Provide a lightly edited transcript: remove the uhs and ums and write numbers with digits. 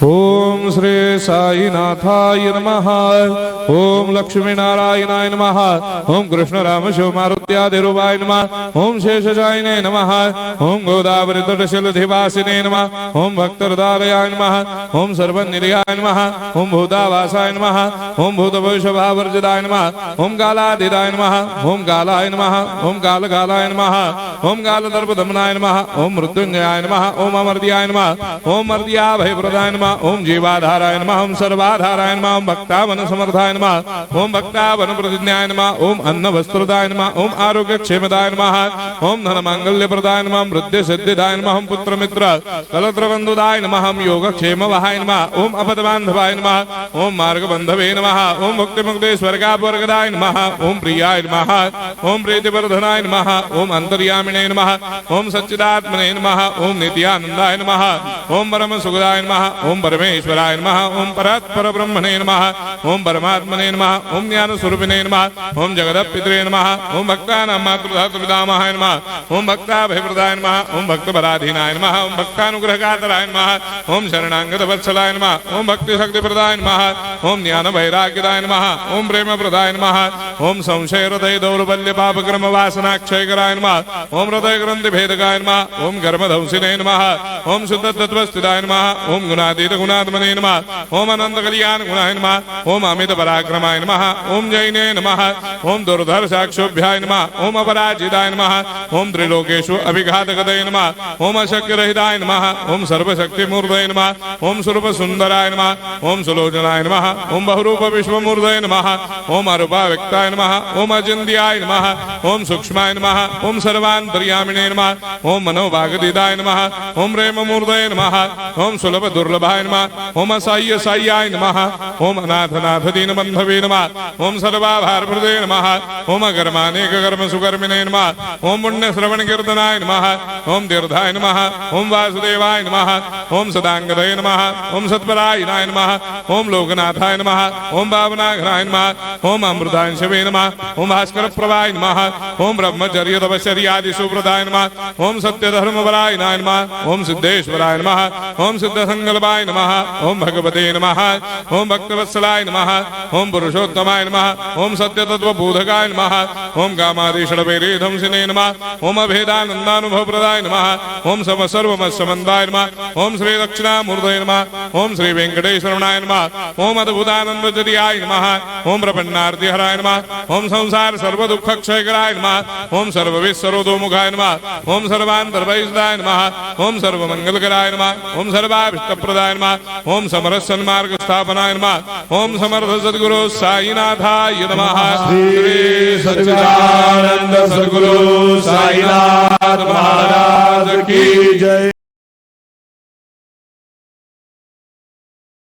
ओम श्री साईनाथाय नमः। ओम लक्ष्मी नारायणाय नमः। ओम कृष्ण राम शिव मारुत्यादिरूपाय नमः। ओम शेषशायिने नमः। ओम गोदावरी तटशिलधिवासिने नमः। ओम भक्तहृदयाय नमः। ओम सर्वनिलयाय नमः। ओम भूतावासाय नमः। ओम भूतभविष्यभावर्जिताय नमः। ओम कालातीताय नमः। ओम कालाय नमः। ओम कालकालाय नमः। ओम कालदर्पदमनाय नमः। ओम मृत्युंजयाय नमः। ओम अमर्त्याय नमः। ओम मर्त्याभयप्रदाय नमः। ओम जीवाधाराय नमः। ओम सर्वाधाराय नमः। ओम भक्तावन समर्थाय नमः। ओम भक्तावन प्रतिज्ञाय नमः। ओम अन्न वस्त्रदाय नमः। ओम आरोग्य क्षेमदाय नमः। ओम धन मांगल्य प्रदाय नमः। ओम वृद्धि सिद्धिदाय नमः। ओम पुत्र मित्र कलत्र बंधुदाय नमः। ओम योग क्षेम वहाय नमः। ओम अपद बांधवाय नमः। ओम मार्ग बंधवे नमः। ओम मुक्ति मुक्ति स्वर्गापवर्गदाय नमः। ओम प्रियाय नमः। ओम प्रीतिवर्धनाय नमः। ओम अंतर्यामिने नमः। ओम सच्चिदात्मने नमः। ओम नित्यानंदाय नमः। ओम परम सुखदाय नमः। ओम परमेश्वराय नमः। ओम परात्पर ब्रह्मणे नमः। ओम परमात्मने नमः। ओम ज्ञान स्वरूपिणे नमः। ओम जगदपितरे नमः। ओम भक्तानां मातृधातुपितामहाय नमः। ओम भक्ताभयप्रदाय नमः। ओम भक्तपराधीनाय नमः। ओम भक्तानुग्रहकातराय नमः। ओम शरणागत वत्सलाय नमः। ओम भक्ति शक्तिप्रदाय नमः। ओम ज्ञान वैराग्यदाय नमः। ओम प्रेम प्रदाय नमः। ओम संशय हृदय दौर्बल्य पापक्रम वासनाक्षयकराय नमः। ओम हृदय ग्रंथि भेदकाय नमः। ओम कर्मधंसिने नमः। ओम शुद्ध तत्वस्थिताय नमः। ओम गुणातीत गुणात्मने नमः। ओम अनंत कल्याण गुणाय नमः। ओम अमित पराक्रमाय नमः। ओम जैने नमः। ओम दुर्धर्षाक्षोभ्याय नमः। ओम अपराजिताय नमः। ओम त्रिलोकेषु अभिघातगतये नमः। ओम अशक्यरहिताय नमः। ओम सर्वशक्तिमूर्तये नमः। ओम स्वरूप सुंदराय नमः। ओम सुलोचनाय नमः। ओम बहुरूप विश्वमूर्तये नमः। ओम अरूपाव्यक्ताय नमः। ओम अचिन्त्याय नमः। ओम सूक्ष्माय नमः। ओम सर्वान्तर्यामिने नमः। ओम मनोभागदिताय नमः। ओम प्रेममूर्तये नमः। ओम सुलभ दुर्लभाय नमः। ओम असाह्य साह्याय नमः। ओम अनाथनाथ दीनबन्धवे नमः। ओम सर्वाभारप्रदे नमः। ओम अकर्मानेक कर्म सुकर्मिणे नमः। ओम पुण्य श्रवण कीर्तनाय नमः। ओम तीर्थाय नमः। ओम वासुदेवाय नमः। ओम सदांगदये नमः। ओम सत्परायणाय नमः। ओम लोकनाथाय नमः। ओम भावनाघ्नाय नमः। ओम अमृतांशवे नमः। ओम भास्कर प्रभाय नमः। ओम ब्रह्मचर्य तपश्चर्यादि सुव्रताय नमः। ओम सत्यधर्मपरायणाय नमः। ओम सिद्धेश्वराय नमः। ओम सिद्धसंकल्पाय नमः। ओम भगवते नमः। ओम भक्तवत्सलाय नमः। ओम पुरुषोत्तमाय नमः। ओम सत्यतत्त्वबोधकाय नमः। ओम कामादिषडभैरेधंसिने नमः। ओम अभेदानन्दानुभवप्रदाय नमः। ओम सर्वमस्समन्दाय नमः। ओम श्री दक्षिणामूर्तये नमः। ओम श्री वेंकटेश्वरनाय नमः। ओम अद्भुतानन्दचर्याय नमः। ओम प्रपन्नार्तिहराय नमः। ओम संसार सर्वदुःखक्षयकराय नमः। ओम सर्वविश्वरोधोमुखाय नमः। ओम सर्वान्तर्वैसदाय नमः। ओम सर्वमङ्गलकराय नमः। ओम सर्वाभीष्टप्रदाय नमः। ओम समरस सन्मार्ग स्थापनाय नमः। ओम समर्थ सद्गुरु साईनाथाय नमः। श्री सच्चिदानंद सद्गुरु साईनाथ महाराज की जय।